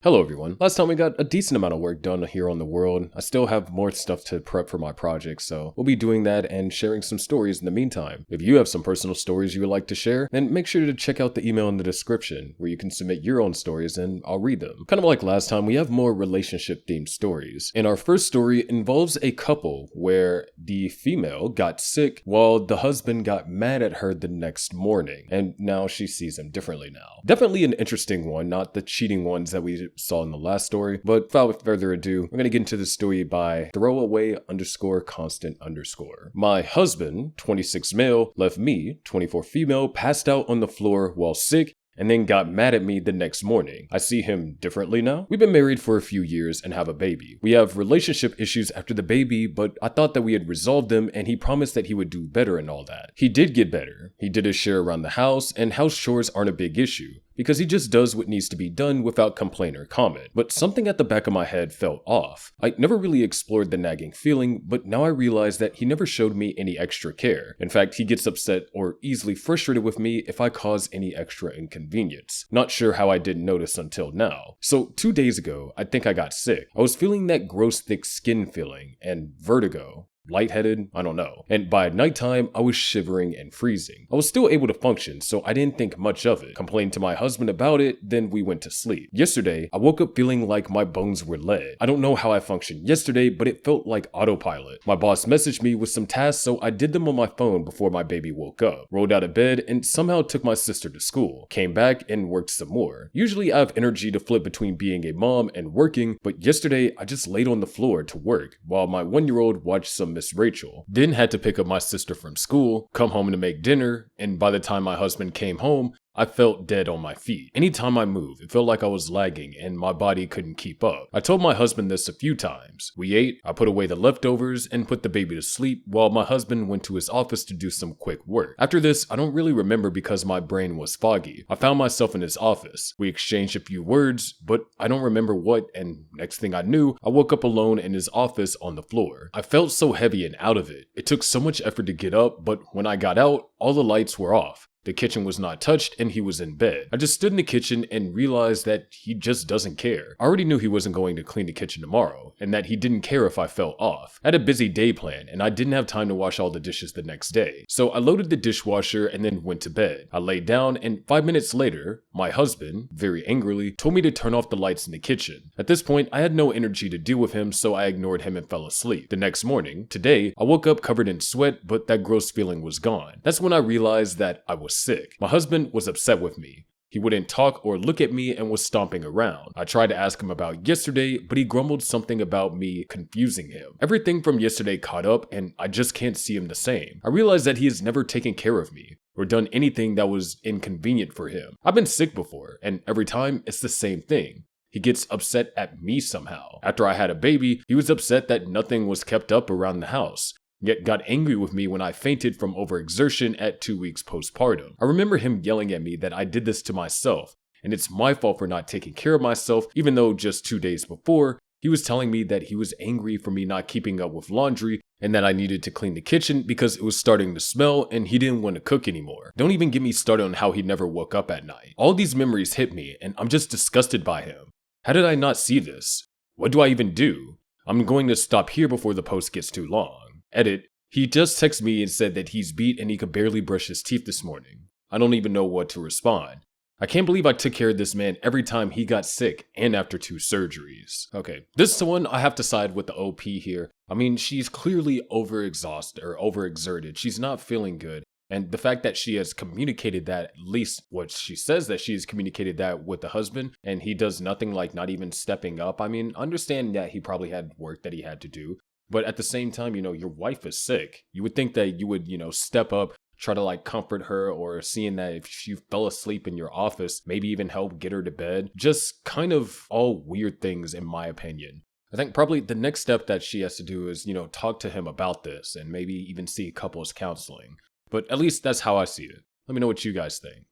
Hello everyone. Last time we got a decent amount of work done here on the world. I still have more stuff to prep for my project, so we'll be doing that and sharing some stories in the meantime. If you have some personal stories you would like to share, then make sure to check out the email in the description where you can submit your own stories and I'll read them. Kind of like last time, we have more relationship themed stories. And our first story involves a couple where the female got sick while the husband got mad at her the next morning, and now she sees him differently now. Definitely an interesting one, not the cheating ones that we saw in the last story, but without further ado, we're gonna get into the story by throwaway_constant_. My husband, 26 male, left me, 24 female, passed out on the floor while sick, and then got mad at me the next morning. I see him differently now. We've been married for a few years and have a baby. We have relationship issues after the baby, but I thought that we had resolved them and he promised that he would do better and all that. He did get better. He did his share around the house, and house chores aren't a big issue, because he just does what needs to be done without complaint or comment. But something at the back of my head felt off. I never really explored the nagging feeling, but now I realize that he never showed me any extra care. In fact, he gets upset or easily frustrated with me if I cause any extra inconvenience. Not sure how I didn't notice until now. So 2 days ago, I think I got sick. I was feeling that gross thick skin feeling and vertigo. Lightheaded, I don't know. And by nighttime, I was shivering and freezing. I was still able to function, so I didn't think much of it. Complained to my husband about it, then we went to sleep. Yesterday, I woke up feeling like my bones were lead. I don't know how I functioned yesterday, but it felt like autopilot. My boss messaged me with some tasks, so I did them on my phone before my baby woke up. Rolled out of bed and somehow took my sister to school. Came back and worked some more. Usually I have energy to flip between being a mom and working, but yesterday I just laid on the floor to work while my 1-year-old watched some Miss Rachel. Then had to pick up my sister from school, come home to make dinner, and by the time my husband came home, I felt dead on my feet. Anytime I moved, it felt like I was lagging and my body couldn't keep up. I told my husband this a few times. We ate, I put away the leftovers, and put the baby to sleep while my husband went to his office to do some quick work. After this, I don't really remember because my brain was foggy. I found myself in his office. We exchanged a few words, but I don't remember what, and next thing I knew, I woke up alone in his office on the floor. I felt so heavy and out of it. It took so much effort to get up, but when I got out, all the lights were off. The kitchen was not touched and he was in bed. I just stood in the kitchen and realized that he just doesn't care. I already knew he wasn't going to clean the kitchen tomorrow and that he didn't care if I fell off. I had a busy day plan and I didn't have time to wash all the dishes the next day. So I loaded the dishwasher and then went to bed. I laid down and 5 minutes later, my husband, very angrily, told me to turn off the lights in the kitchen. At this point, I had no energy to deal with him, so I ignored him and fell asleep. The next morning, today, I woke up covered in sweat, but that gross feeling was gone. That's when I realized that I was sick. My husband was upset with me. He wouldn't talk or look at me and was stomping around. I tried to ask him about yesterday, but he grumbled something about me confusing him. Everything from yesterday caught up and I just can't see him the same. I realized that he has never taken care of me or done anything that was inconvenient for him. I've been sick before, and every time it's the same thing. He gets upset at me somehow. After I had a baby, he was upset that nothing was kept up around the house, yet got angry with me when I fainted from overexertion at 2 weeks postpartum. I remember him yelling at me that I did this to myself, and it's my fault for not taking care of myself, even though just 2 days before, he was telling me that he was angry for me not keeping up with laundry and that I needed to clean the kitchen because it was starting to smell and he didn't want to cook anymore. Don't even get me started on how he never woke up at night. All these memories hit me and I'm just disgusted by him. How did I not see this? What do I even do? I'm going to stop here before the post gets too long. Edit, he just texted me and said that he's beat and he could barely brush his teeth this morning. I don't even know what to respond. I can't believe I took care of this man every time he got sick and after 2 surgeries. Okay, this one I have to side with the OP here. I mean, she's clearly overexhausted or overexerted. She's not feeling good. And the fact that she has communicated that, at least what she says that she's communicated that with the husband, and he does nothing, like not even stepping up. I mean, understand that he probably had work that he had to do. But at the same time, your wife is sick. You would think that you would, step up, try to like comfort her, or seeing that if she fell asleep in your office, maybe even help get her to bed. Just kind of all weird things in my opinion. I think probably the next step that she has to do is, talk to him about this and maybe even see couples counseling. But at least that's how I see it. Let me know what you guys think.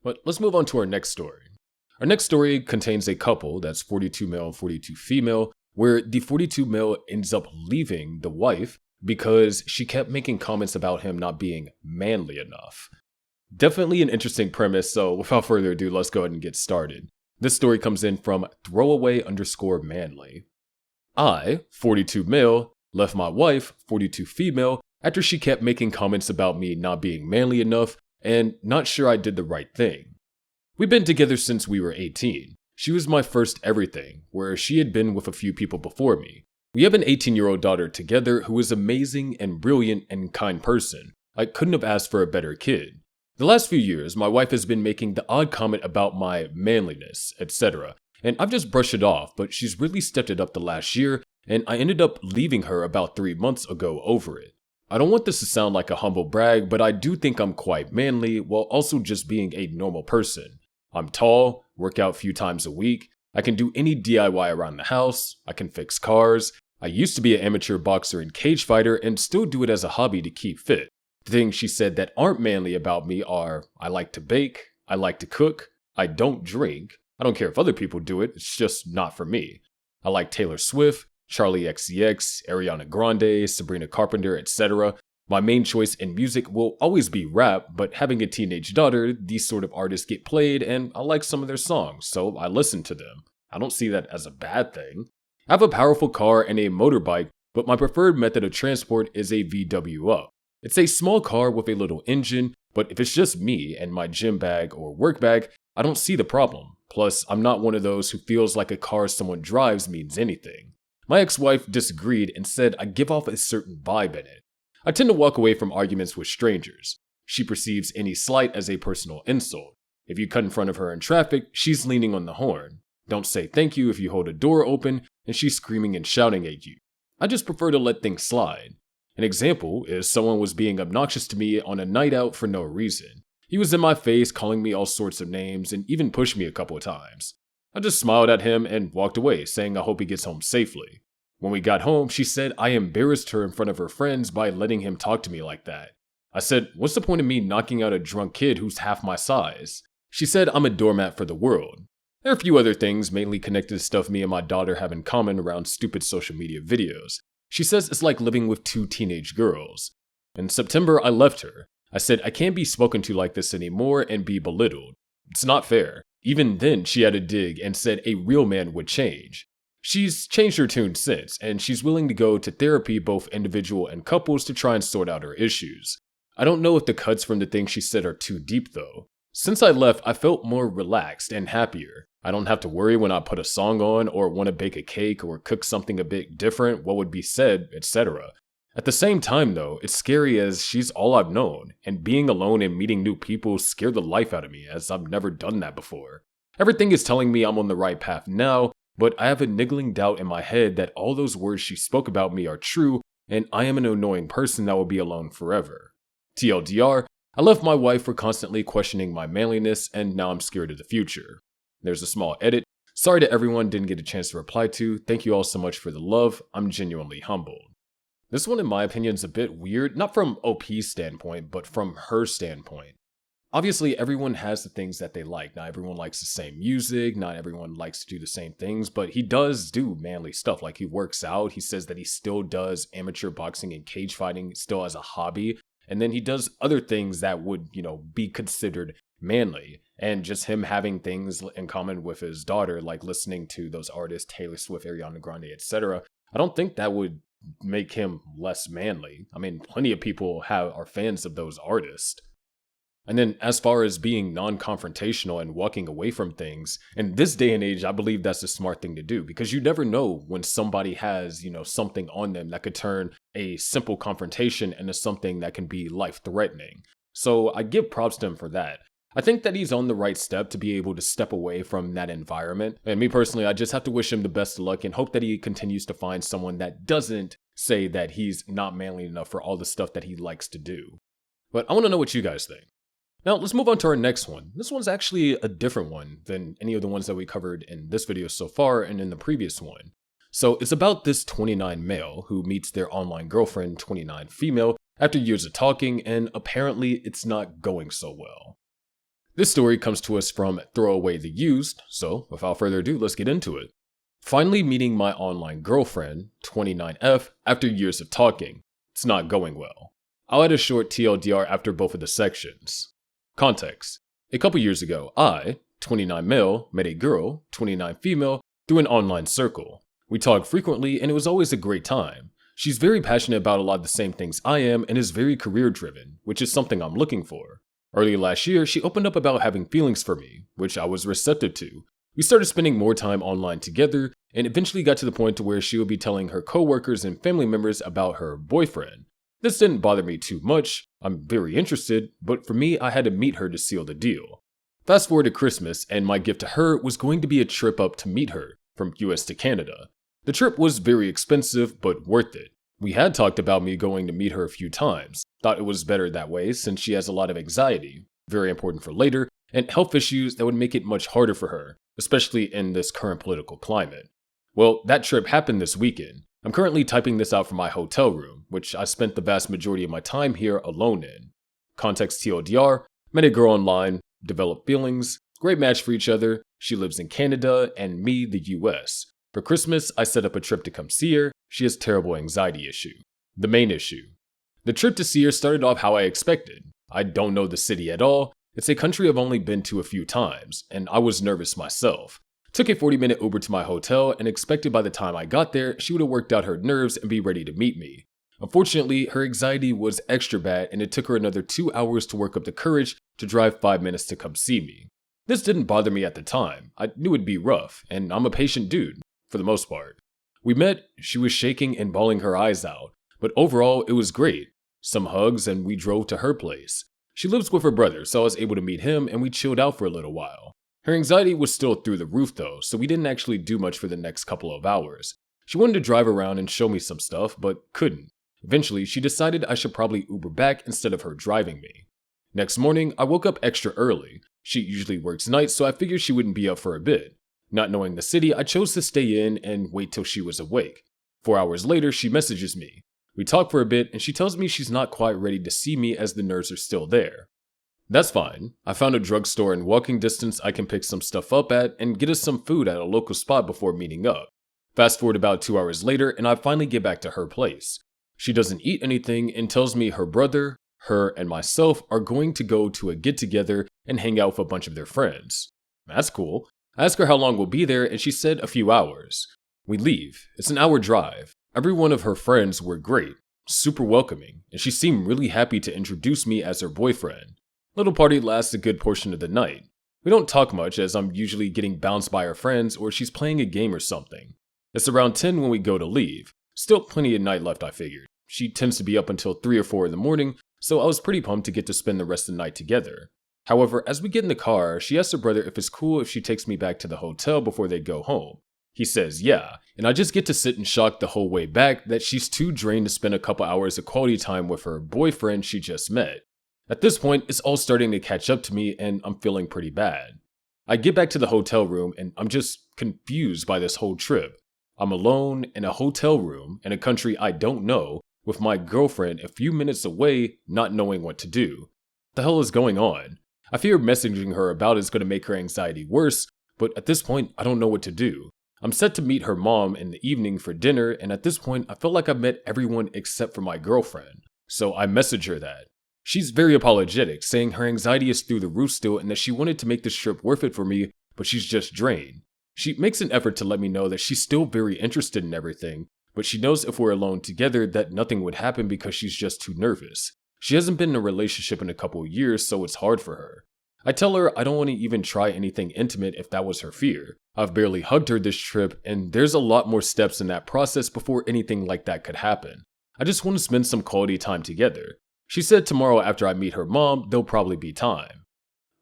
But let's move on to our next story. Our next story contains a couple that's 42 male and 42 female, where the 42 male ends up leaving the wife because she kept making comments about him not being manly enough. Definitely an interesting premise, so without further ado, let's go ahead and get started. This story comes in from throwaway_manly. I, 42 male, left my wife, 42 female, after she kept making comments about me not being manly enough and not sure I did the right thing. We've been together since we were 18. She was my first everything, where she had been with a few people before me. We have an 18-year-old daughter together who is amazing and brilliant and kind person. I couldn't have asked for a better kid. The last few years, my wife has been making the odd comment about my manliness, etc., and I've just brushed it off, but she's really stepped it up the last year, and I ended up leaving her about 3 months ago over it. I don't want this to sound like a humble brag, but I do think I'm quite manly while also just being a normal person. I'm tall, work out a few times a week, I can do any DIY around the house, I can fix cars, I used to be an amateur boxer and cage fighter and still do it as a hobby to keep fit. The things she said that aren't manly about me are, I like to bake, I like to cook, I don't drink, I don't care if other people do it, it's just not for me. I like Taylor Swift, Charlie XCX, Ariana Grande, Sabrina Carpenter, etc. My main choice in music will always be rap, but having a teenage daughter, these sort of artists get played and I like some of their songs, so I listen to them. I don't see that as a bad thing. I have a powerful car and a motorbike, but my preferred method of transport is a VW Up. It's a small car with a little engine, but if it's just me and my gym bag or work bag, I don't see the problem. Plus, I'm not one of those who feels like a car someone drives means anything. My ex-wife disagreed and said I give off a certain vibe in it. I tend to walk away from arguments with strangers. She perceives any slight as a personal insult. If you cut in front of her in traffic, she's leaning on the horn. Don't say thank you if you hold a door open and she's screaming and shouting at you. I just prefer to let things slide. An example is someone was being obnoxious to me on a night out for no reason. He was in my face calling me all sorts of names and even pushed me a couple of times. I just smiled at him and walked away, saying I hope he gets home safely. When we got home, she said I embarrassed her in front of her friends by letting him talk to me like that. I said, what's the point of me knocking out a drunk kid who's half my size? She said I'm a doormat for the world. There are a few other things mainly connected to stuff me and my daughter have in common around stupid social media videos. She says it's like living with 2 teenage girls. In September, I left her. I said I can't be spoken to like this anymore and be belittled. It's not fair. Even then, she had a dig and said a real man would change. She's changed her tune since, and she's willing to go to therapy, both individual and couples, to try and sort out her issues. I don't know if the cuts from the things she said are too deep though. Since I left, I felt more relaxed and happier. I don't have to worry when I put a song on or want to bake a cake or cook something a bit different, what would be said, etc. At the same time though, it's scary as she's all I've known, and being alone and meeting new people scared the life out of me as I've never done that before. Everything is telling me I'm on the right path now, but I have a niggling doubt in my head that all those words she spoke about me are true and I am an annoying person that will be alone forever. TLDR, I left my wife for constantly questioning my manliness and now I'm scared of the future. There's a small edit. Sorry to everyone didn't get a chance to reply to. Thank you all so much for the love. I'm genuinely humbled. This one in my opinion is a bit weird, not from OP's standpoint, but from her standpoint. Obviously, everyone has the things that they like. Not everyone likes the same music, not everyone likes to do the same things, but he does do manly stuff. Like he works out, he says that he still does amateur boxing and cage fighting still as a hobby, and then he does other things that would, be considered manly. And just him having things in common with his daughter, like listening to those artists, Taylor Swift, Ariana Grande, etc. I don't think that would make him less manly. I mean, plenty of people are fans of those artists. And then as far as being non-confrontational and walking away from things, in this day and age, I believe that's a smart thing to do because you never know when somebody has, something on them that could turn a simple confrontation into something that can be life-threatening. So I give props to him for that. I think that he's on the right step to be able to step away from that environment. And me personally, I just have to wish him the best of luck and hope that he continues to find someone that doesn't say that he's not manly enough for all the stuff that he likes to do. But I want to know what you guys think. Now, let's move on to our next one. This one's actually a different one than any of the ones that we covered in this video so far and in the previous one. So it's about this 29 male who meets their online girlfriend, 29 female, after years of talking, and apparently it's not going so well. This story comes to us from Throw Away the Used, so without further ado, let's get into it. Finally meeting my online girlfriend, 29F, after years of talking. It's not going well. I'll add a short TLDR after both of the sections. Context. A couple years ago, I, 29 male, met a girl, 29 female, through an online circle. We talk frequently and it was always a great time. She's very passionate about a lot of the same things I am and is very career driven, which is something I'm looking for. Early last year, she opened up about having feelings for me, which I was receptive to. We started spending more time online together and eventually got to the point to where she would be telling her coworkers and family members about her boyfriend. This didn't bother me too much. I'm very interested, but for me, I had to meet her to seal the deal. Fast forward to Christmas, and my gift to her was going to be a trip up to meet her, from US to Canada. The trip was very expensive, but worth it. We had talked about me going to meet her a few times, thought it was better that way since she has a lot of anxiety, very important for later, and health issues that would make it much harder for her, especially in this current political climate. Well, that trip happened this weekend. I'm currently typing this out from my hotel room, which I spent the vast majority of my time here alone in. Context TLDR, met a girl online, developed feelings, great match for each other, she lives in Canada and me the US. For Christmas, I set up a trip to come see her, she has terrible anxiety issue. The main issue. The trip to see her started off how I expected. I don't know the city at all, it's a country I've only been to a few times, and I was nervous myself. Took a 40-minute Uber to my hotel and expected by the time I got there, she would have worked out her nerves and be ready to meet me. Unfortunately, her anxiety was extra bad and it took her another 2 hours to work up the courage to drive 5 minutes to come see me. This didn't bother me at the time. I knew it'd be rough, and I'm a patient dude, for the most part. We met, she was shaking and bawling her eyes out, but overall it was great. Some hugs and we drove to her place. She lives with her brother, so I was able to meet him and we chilled out for a little while. Her anxiety was still through the roof though, so we didn't actually do much for the next couple of hours. She wanted to drive around and show me some stuff, but couldn't. Eventually, she decided I should probably Uber back instead of her driving me. Next morning, I woke up extra early. She usually works nights, so I figured she wouldn't be up for a bit. Not knowing the city, I chose to stay in and wait till she was awake. 4 hours later, she messages me. We talk for a bit, and she tells me she's not quite ready to see me as the nerves are still there. That's fine. I found a drugstore in walking distance I can pick some stuff up at and get us some food at a local spot before meeting up. Fast forward about 2 hours later, and I finally get back to her place. She doesn't eat anything and tells me her brother, her, and myself are going to go to a get-together and hang out with a bunch of their friends. That's cool. I asked her how long we'll be there and she said a few hours. We leave. It's an hour drive. Every one of her friends were great, super welcoming, and she seemed really happy to introduce me as her boyfriend. Little party lasts a good portion of the night. We don't talk much as I'm usually getting bounced by her friends or she's playing a game or something. It's around 10 when we go to leave. Still plenty of night left, I figured. She tends to be up until 3 or 4 in the morning, so I was pretty pumped to get to spend the rest of the night together. However, as we get in the car, she asks her brother if it's cool if she takes me back to the hotel before they go home. He says yeah, and I just get to sit in shock the whole way back that she's too drained to spend a couple hours of quality time with her boyfriend she just met. At this point, it's all starting to catch up to me and I'm feeling pretty bad. I get back to the hotel room and I'm just confused by this whole trip. I'm alone in a hotel room in a country I don't know with my girlfriend a few minutes away not knowing what to do. What the hell is going on? I fear messaging her about it is going to make her anxiety worse, but at this point I don't know what to do. I'm set to meet her mom in the evening for dinner and at this point I feel like I've met everyone except for my girlfriend. So I message her that. She's very apologetic, saying her anxiety is through the roof still and that she wanted to make this trip worth it for me, but she's just drained. She makes an effort to let me know that she's still very interested in everything, but she knows if we're alone together that nothing would happen because she's just too nervous. She hasn't been in a relationship in a couple of years, so it's hard for her. I tell her I don't want to even try anything intimate if that was her fear. I've barely hugged her this trip, and there's a lot more steps in that process before anything like that could happen. I just want to spend some quality time together. She said tomorrow after I meet her mom, there'll probably be time.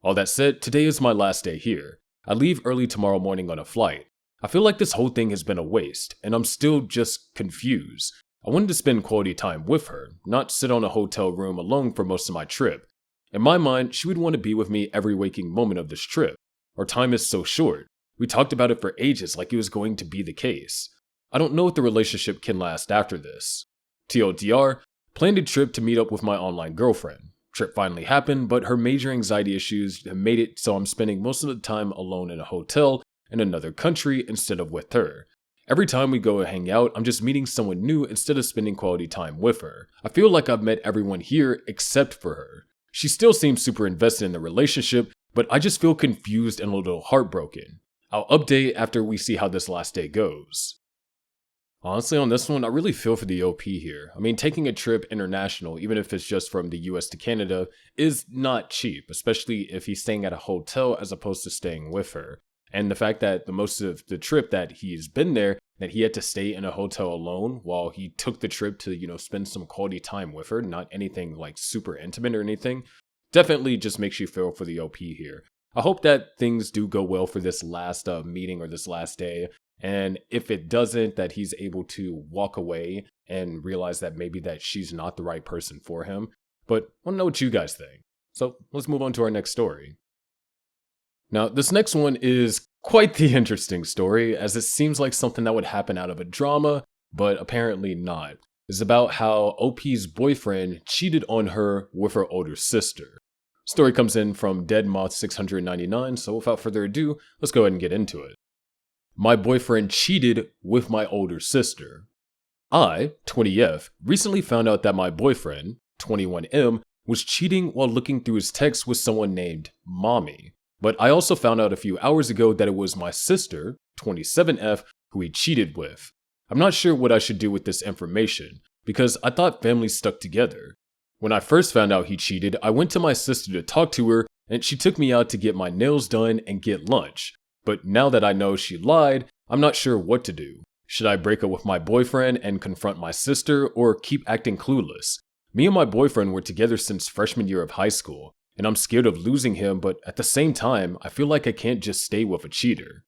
All that said, today is my last day here. I leave early tomorrow morning on a flight. I feel like this whole thing has been a waste, and I'm still just confused. I wanted to spend quality time with her, not sit on a hotel room alone for most of my trip. In my mind, she would want to be with me every waking moment of this trip. Our time is so short. We talked about it for ages like it was going to be the case. I don't know if the relationship can last after this. TLDR, planned a trip to meet up with my online girlfriend. Trip finally happened, but her major anxiety issues have made it so I'm spending most of the time alone in a hotel in another country instead of with her. Every time we go and hang out, I'm just meeting someone new instead of spending quality time with her. I feel like I've met everyone here except for her. She still seems super invested in the relationship, but I just feel confused and a little heartbroken. I'll update after we see how this last day goes. Honestly, on this one, I really feel for the OP here. I mean, taking a trip international, even if it's just from the US to Canada, is not cheap, especially if he's staying at a hotel as opposed to staying with her. And the fact that the most of the trip that he's been there, that he had to stay in a hotel alone while he took the trip to, spend some quality time with her, not anything like super intimate or anything, definitely just makes you feel for the OP here. I hope that things do go well for this last meeting or this last day. And if it doesn't, that he's able to walk away and realize that maybe that she's not the right person for him. But I want to know what you guys think. So let's move on to our next story. Now, this next one is quite the interesting story, as it seems like something that would happen out of a drama, but apparently not. It's about how OP's boyfriend cheated on her with her older sister. Story comes in from deadmoth699, so without further ado, let's go ahead and get into it. My boyfriend cheated with my older sister. I, 20F, recently found out that my boyfriend, 21M, was cheating while looking through his texts with someone named Mommy. But I also found out a few hours ago that it was my sister, 27F, who he cheated with. I'm not sure what I should do with this information, because I thought families stuck together. When I first found out he cheated, I went to my sister to talk to her, and she took me out to get my nails done and get lunch. But now that I know she lied, I'm not sure what to do. Should I break up with my boyfriend and confront my sister, or keep acting clueless? Me and my boyfriend were together since freshman year of high school, and I'm scared of losing him, but at the same time, I feel like I can't just stay with a cheater.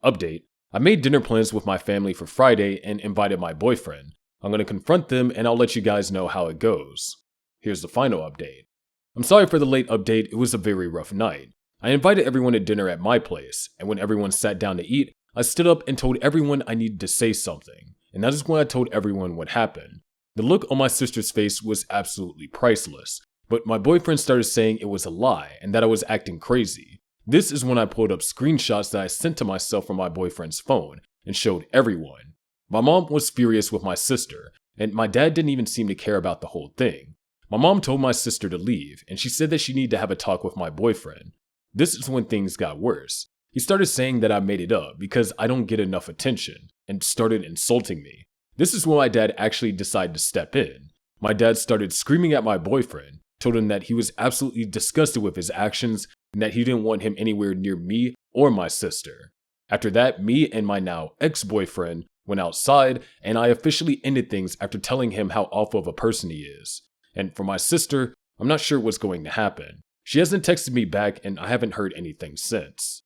Update: I made dinner plans with my family for Friday and invited my boyfriend. I'm going to confront them and I'll let you guys know how it goes. Here's the final update. I'm sorry for the late update, it was a very rough night. I invited everyone to dinner at my place, and when everyone sat down to eat, I stood up and told everyone I needed to say something, and that is when I told everyone what happened. The look on my sister's face was absolutely priceless, but my boyfriend started saying it was a lie and that I was acting crazy. This is when I pulled up screenshots that I sent to myself from my boyfriend's phone and showed everyone. My mom was furious with my sister, and my dad didn't even seem to care about the whole thing. My mom told my sister to leave, and she said that she needed to have a talk with my boyfriend. This is when things got worse. He started saying that I made it up because I don't get enough attention, and started insulting me. This is when my dad actually decided to step in. My dad started screaming at my boyfriend, told him that he was absolutely disgusted with his actions, and that he didn't want him anywhere near me or my sister. After that, me and my now ex-boyfriend went outside, and I officially ended things after telling him how awful of a person he is. And for my sister, I'm not sure what's going to happen. She hasn't texted me back, and I haven't heard anything since.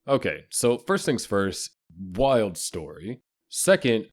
Okay, so first things first, wild story. Second,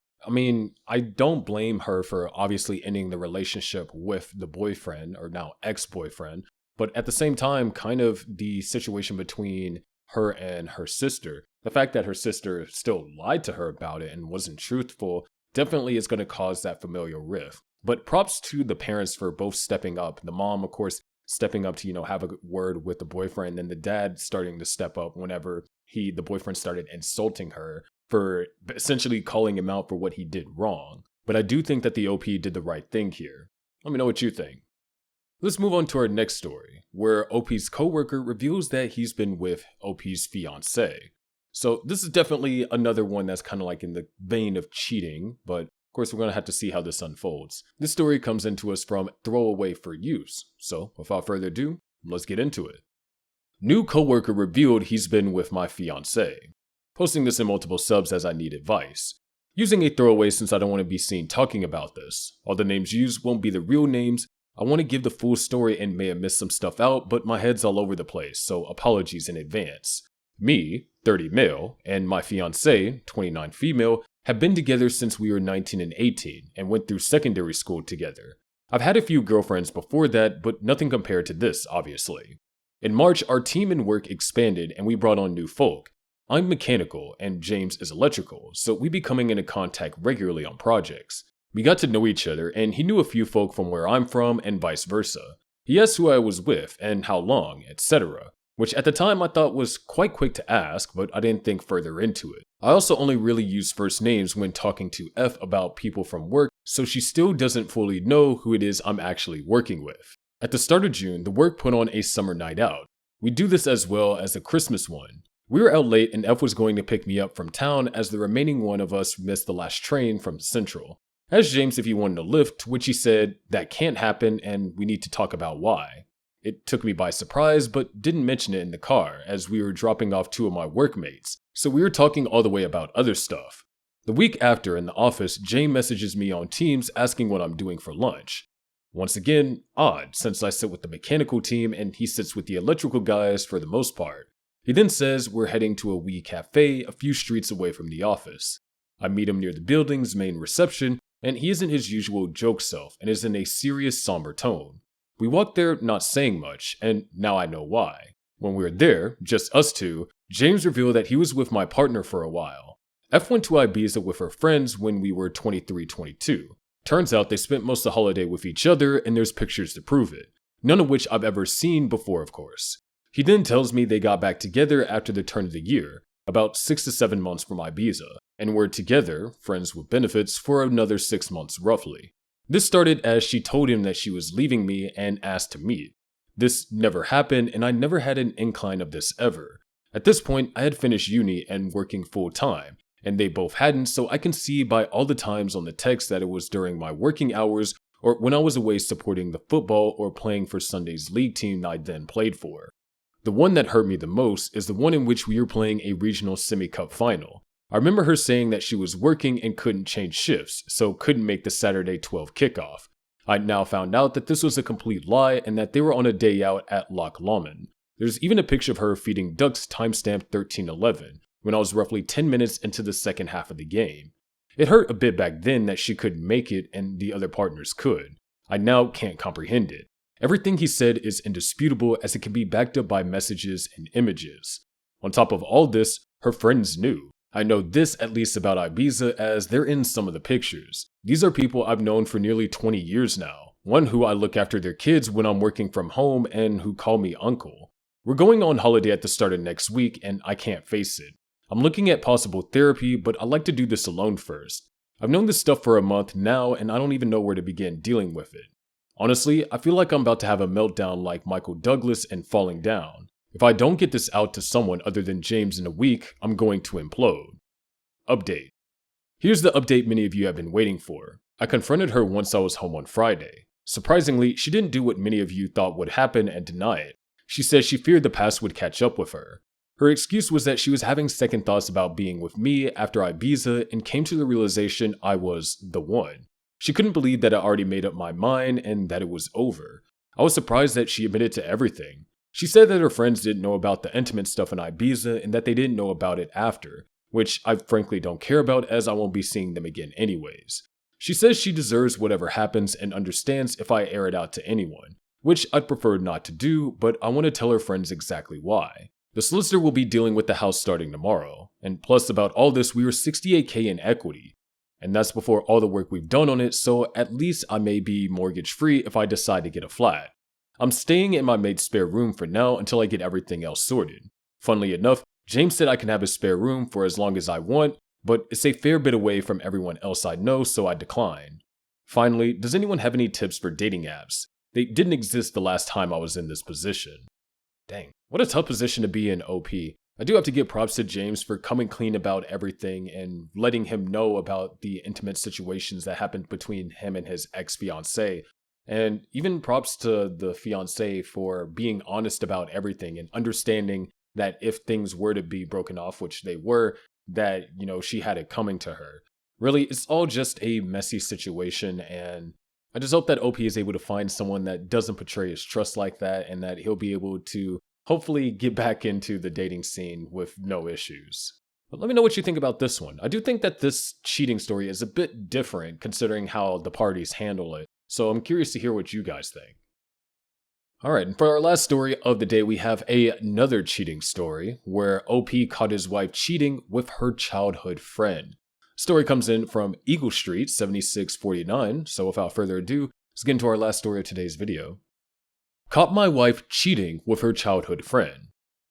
I don't blame her for obviously ending the relationship with the boyfriend, or now ex-boyfriend, but at the same time, kind of the situation between her and her sister. The fact that her sister still lied to her about it and wasn't truthful definitely is going to cause that familial rift. But props to the parents for both stepping up. The mom, of course, stepping up to, have a word with the boyfriend, and the dad starting to step up whenever the boyfriend started insulting her for essentially calling him out for what he did wrong. But I do think that the OP did the right thing here. Let me know what you think. Let's move on to our next story, where OP's coworker reveals that he's been with OP's fiancée. So this is definitely another one that's kind of like in the vein of cheating, but of course we're going to have to see how this unfolds. This story comes into us from Throwaway for Use, so without further ado, let's get into it. New coworker revealed he's been with my fiancée. Posting this in multiple subs as I need advice. Using a throwaway since I don't want to be seen talking about this. All the names used won't be the real names. I want to give the full story and may have missed some stuff out, but my head's all over the place, so apologies in advance. Me, 30 male, and my fiancée, 29 female, have been together since we were 19 and 18 and went through secondary school together. I've had a few girlfriends before that, but nothing compared to this, obviously. In March, our team and work expanded and we brought on new folk. I'm mechanical and James is electrical, so we be coming into contact regularly on projects. We got to know each other and he knew a few folk from where I'm from and vice versa. He asked who I was with and how long, etc. Which at the time I thought was quite quick to ask, but I didn't think further into it. I also only really use first names when talking to F about people from work, so she still doesn't fully know who it is I'm actually working with. At the start of June, the work put on a summer night out. We do this as well as the Christmas one. We were out late and F was going to pick me up from town as the remaining one of us missed the last train from Central. I asked James if he wanted a lift, to which he said that can't happen and we need to talk about why. It took me by surprise, but didn't mention it in the car as we were dropping off two of my workmates, so we were talking all the way about other stuff. The week after in the office, James messages me on Teams asking what I'm doing for lunch. Once again, odd, since I sit with the mechanical team and he sits with the electrical guys for the most part. He then says we're heading to a wee cafe a few streets away from the office. I meet him near the building's main reception, and he isn't his usual joke self and is in a serious, somber tone. We walk there not saying much, and now I know why. When we were there, just us two, James revealed that he was with my partner for a while. F went to Ibiza with her friends when we were 23-22. Turns out they spent most of the holiday with each other, and there's pictures to prove it. None of which I've ever seen before, of course. He then tells me they got back together after the turn of the year, about 6 to 7 months from Ibiza, and were together, friends with benefits, for another 6 months roughly. This started as she told him that she was leaving me and asked to meet. This never happened, and I never had an incline of this ever. At this point, I had finished uni and working full time, and they both hadn't, so I can see by all the times on the text that it was during my working hours or when I was away supporting the football or playing for Sunday's league team I then played for. The one that hurt me the most is the one in which we were playing a regional semi-cup final. I remember her saying that she was working and couldn't change shifts, so couldn't make the Saturday 12 kickoff. I now found out that this was a complete lie and that they were on a day out at Loch Lomond. There's even a picture of her feeding ducks timestamped 13:11, when I was roughly 10 minutes into the second half of the game. It hurt a bit back then that she couldn't make it and the other partners could. I now can't comprehend it. Everything he said is indisputable as it can be backed up by messages and images. On top of all this, her friends knew. I know this at least about Ibiza as they're in some of the pictures. These are people I've known for nearly 20 years now. One who I look after their kids when I'm working from home and who call me uncle. We're going on holiday at the start of next week and I can't face it. I'm looking at possible therapy, but I like to do this alone first. I've known this stuff for a month now and I don't even know where to begin dealing with it. Honestly, I feel like I'm about to have a meltdown like Michael Douglas and Falling Down. If I don't get this out to someone other than James in a week, I'm going to implode. Update. Here's the update many of you have been waiting for. I confronted her once I was home on Friday. Surprisingly, she didn't do what many of you thought would happen and deny it. She said she feared the past would catch up with her. Her excuse was that she was having second thoughts about being with me after Ibiza and came to the realization I was the one. She couldn't believe that I already made up my mind and that it was over. I was surprised that she admitted to everything. She said that her friends didn't know about the intimate stuff in Ibiza and that they didn't know about it after, which I frankly don't care about as I won't be seeing them again anyways. She says she deserves whatever happens and understands if I air it out to anyone, which I'd prefer not to do, but I want to tell her friends exactly why. The solicitor will be dealing with the house starting tomorrow, and plus about all this we were $68,000 in equity. And that's before all the work we've done on it, so at least I may be mortgage free if I decide to get a flat. I'm staying in my maid's spare room for now until I get everything else sorted. Funnily enough, James said I can have a spare room for as long as I want, but it's a fair bit away from everyone else I know, so I declined. Finally, does anyone have any tips for dating apps? They didn't exist the last time I was in this position. Dang, what a tough position to be in, OP. I do have to give props to James for coming clean about everything and letting him know about the intimate situations that happened between him and his ex-fiancée. And even props to the fiancé for being honest about everything and understanding that if things were to be broken off, which they were, that, she had it coming to her. Really, it's all just a messy situation, and I just hope that OP is able to find someone that doesn't betray his trust like that and that he'll be able to hopefully get back into the dating scene with no issues. But let me know what you think about this one. I do think that this cheating story is a bit different considering how the parties handle it, so I'm curious to hear what you guys think. Alright, and for our last story of the day, we have another cheating story where OP caught his wife cheating with her childhood friend. Story comes in from Eagle Street 7649, so without further ado, let's get into our last story of today's video. Caught my wife cheating with her childhood friend.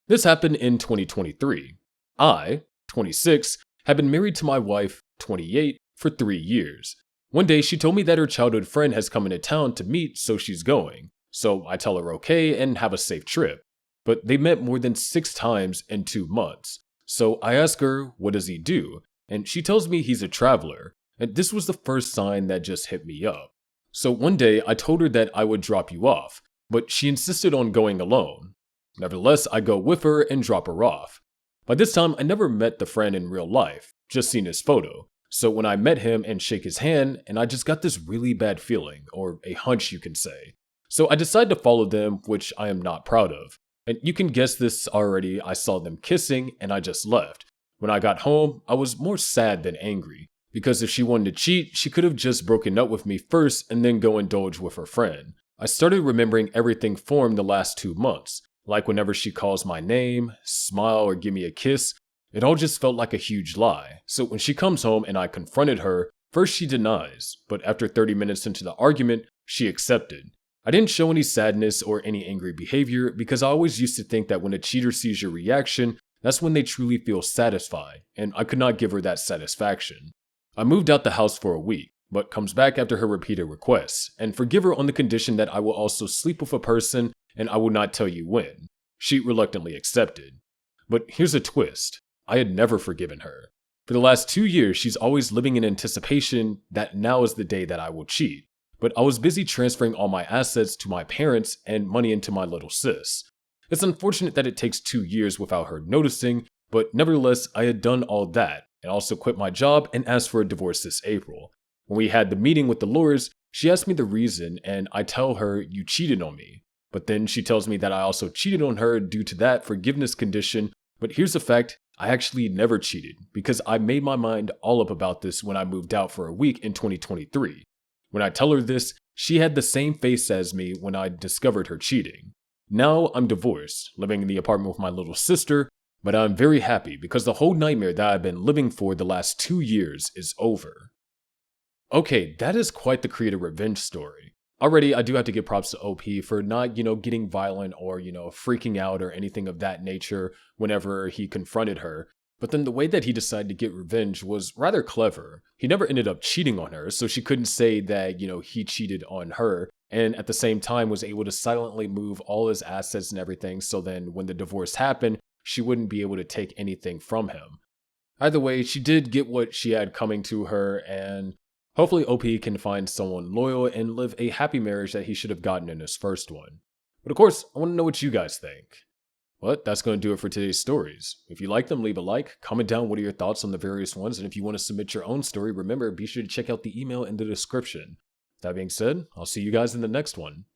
This happened in 2023. I, 26, had been married to my wife, 28, for 3 years. One day she told me that her childhood friend has come into town to meet, so she's going. So I tell her okay and have a safe trip. but they met more than 6 times in 2 months. So I ask her, what does he do? And she tells me he's a traveler. And this was the first sign that just hit me up. So one day I told her that I would drop you off, but she insisted on going alone. Nevertheless, I go with her and drop her off. By this time, I never met the friend in real life, just seen his photo. So when I met him and shake his hand, and I just got this really bad feeling, or a hunch you can say. So I decided to follow them, which I am not proud of. And you can guess this already, I saw them kissing and I just left. When I got home, I was more sad than angry, because if she wanted to cheat, she could have just broken up with me first and then go indulge with her friend. I started remembering everything formed the last 2 months, like whenever she calls my name, smile, or give me a kiss. It all just felt like a huge lie. So when she comes home and I confronted her, first she denies, but after 30 minutes into the argument, she accepted. I didn't show any sadness or any angry behavior because I always used to think that when a cheater sees your reaction, that's when they truly feel satisfied, and I could not give her that satisfaction. I moved out the house for a week, but comes back after her repeated requests, and forgive her on the condition that I will also sleep with a person and I will not tell you when. She reluctantly accepted. But here's a twist. I had never forgiven her. For the last 2 years, she's always living in anticipation that now is the day that I will cheat. But I was busy transferring all my assets to my parents and money into my little sis. It's unfortunate that it takes 2 years without her noticing, but nevertheless, I had done all that and also quit my job and asked for a divorce this April. When we had the meeting with the lawyers, she asked me the reason and I tell her, you cheated on me. But then she tells me that I also cheated on her due to that forgiveness condition. But here's the fact, I actually never cheated because I made my mind all up about this when I moved out for a week in 2023. When I tell her this, she had the same face as me when I discovered her cheating. Now I'm divorced, living in the apartment with my little sister, but I'm very happy because the whole nightmare that I've been living for the last 2 years is over. Okay, that is quite the creative revenge story. Already, I do have to give props to OP for not, getting violent or, freaking out or anything of that nature whenever he confronted her. But then the way that he decided to get revenge was rather clever. He never ended up cheating on her, so she couldn't say that, he cheated on her, and at the same time was able to silently move all his assets and everything, so then when the divorce happened, she wouldn't be able to take anything from him. Either way, she did get what she had coming to her, and hopefully OP can find someone loyal and live a happy marriage that he should have gotten in his first one. But of course, I want to know what you guys think. But that's going to do it for today's stories. If you like them, leave a like, comment down what are your thoughts on the various ones, and if you want to submit your own story, remember, be sure to check out the email in the description. That being said, I'll see you guys in the next one.